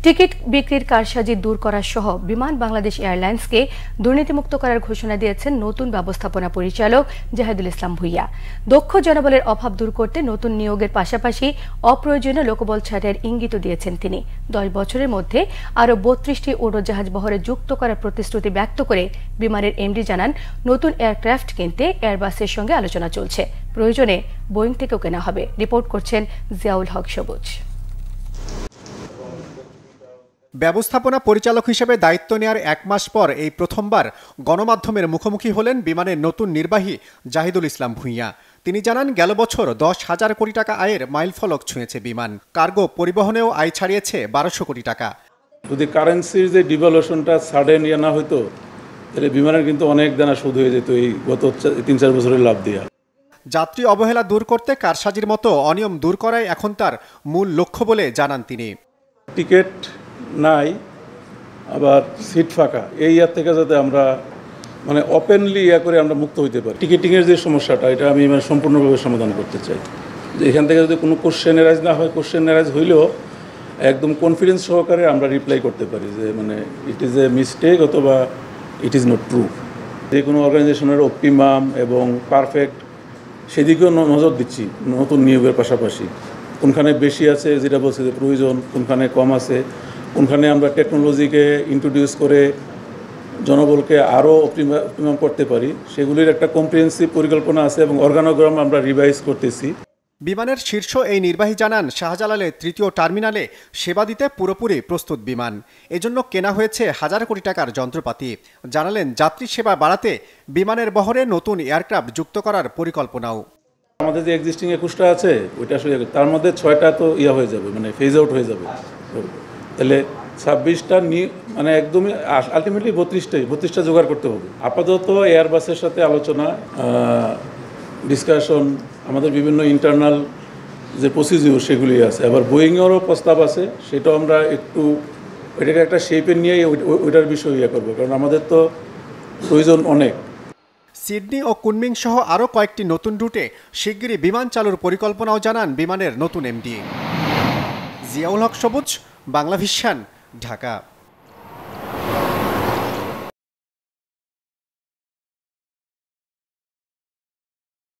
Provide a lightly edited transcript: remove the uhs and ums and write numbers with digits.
Ticket বিক্রির কারসাজি দূর করা সহ বিমান বাংলাদেশ এয়ারলাইন্সকে দুর্নীতিমুক্ত করার ঘোষণা দিয়েছেন নতুন ব্যবস্থাপনা পরিচালক জাহিদুল ইসলাম ভূঁইয়া। দক্ষ জনবলের অভাব দূর করতে নতুন নিয়োগের পাশাপাশি অপ্রয়োজনীয় লোকবল ছাঁটাইয়ের ইঙ্গিতও দিয়েছেন তিনি। 10 বছরের মধ্যে আরও 32টি উড়োজাহাজ বহরে যুক্ত করার প্রতিশ্রুতি ব্যক্ত করে বিমানের এমডি জানান, নতুন এয়ারক্রাফট কিনতে এয়ারবাসের সঙ্গে আলোচনা চলছে, প্রয়োজনে বোয়িং থেকেও কেনা হবে। রিপোর্ট করছেন জিয়াউল হক সবুজ। ব্যবস্থাপনা পরিচালক হিসেবে দায়িত্ব নেয়ার 1 মাস পর এই প্রথমবার গণমাধ্যমের মুখোমুখি হলেন বিমানের নতুন নির্বাহী জাহিদুল ইসলাম ভূঁইয়া। তিনি জানান, গেল বছর 10,000 কোটি টাকা আয়ের মাইলফলক ছুঁয়েছে বিমান। কার্গো পরিবহনেও আয় ছাড়িয়েছে 1200 কোটি টাকা। যদি কারেন্সির যে ডিভ্যালুয়েশনটা সাডেন না হতো, তাহলে বিমানের কিন্তু অনেক দানা সুদ হয়ে যেত এই গত 3-4 বছরের লাভ দিয়া। যাত্রী অবহেলা দূর করতে কারসাজির মতো অনিয়ম দূর করাই এখন তার মূল লক্ষ্য বলে জানান তিনি। টিকিট নাই, আবার সিট ফাঁকা, এই ইয়ার থেকে যাতে আমরা ওপেনলি করে আমরা মুক্ত হইতে পারি। টিকিটিংয়ের যে সমস্যাটা, এটা আমি সম্পূর্ণভাবে সমাধান করতে চাই। যে এখান থেকে যদি কোনো কোশ্চেন এরাইজ না হয়, কোশ্চেন এরাইজ হইলেও একদম কনফিডেন্স সহকারে আমরা রিপ্লাই করতে পারি যে ইট ইজ এ মিস্টেক অথবা ইট ইজ নট ট্রু। যে কোনো অর্গানাইজেশনের অপটিমাম এবং পারফেক্ট সেদিকেও নজর দিচ্ছি নতুন নিয়োগের পাশাপাশি। কোনখানে বেশি আছে যেটা বলছে যে প্রয়োজন, কোনখানে কম আছে, কোনখানে আমরা টেকনোলজিকে ইন্ট্রোডিউস করে জনবলকে আরও অপটিমাম করতে পারি, সেগুলির একটা কম্প্রিহেন্সিভ পরিকল্পনা আছে এবং অর্গানোগ্রাম আমরা রিভাইজ করতেছি। বিমানের শীর্ষ এই নির্বাহী জানান, শাহজালালের 3য় টার্মিনালে সেবা দিতে পুরোপুরি প্রস্তুত বিমান। এজন্য কেনা হয়েছে হাজার কোটি টাকার যন্ত্রপাতি। জানালেন, যাত্রী সেবা বাড়াতে বিমানের বহরে নতুন এয়ারক্রাফট যুক্ত করার পরিকল্পনাও। আমাদের যে এক্সিস্টিং 21টা আছে, ওইটা আসলে তার মধ্যে 6টা তো হয়ে যাবে, ফেজ আউট হয়ে যাবে। তাহলে 26টা একদমই আলটিমেটলি 32টা জোগাড় করতে হবে। আপাতত এয়ারবাসের সাথে আলোচনা, ডিসকাশন, আমাদের বিভিন্ন ইন্টারনাল যে প্রসিডিউর সেগুলি আছে। আবার বোয়িংয়েরও প্রস্তাব আছে, সেটাও আমরা একটু ওইটাকে একটা শেপে নিয়ে ওইটার বিষয় করবো, কারণ আমাদের তো প্রয়োজন অনেক। সিডনি ও কুনমিং সহ আরও কয়েকটি নতুন রুটে শিগগিরই বিমান চালুর পরিকল্পনাও জানান বিমানের নতুন এমডি। জিয়াউল হক সবুজ, বাংলাভিশন, ঢাকা।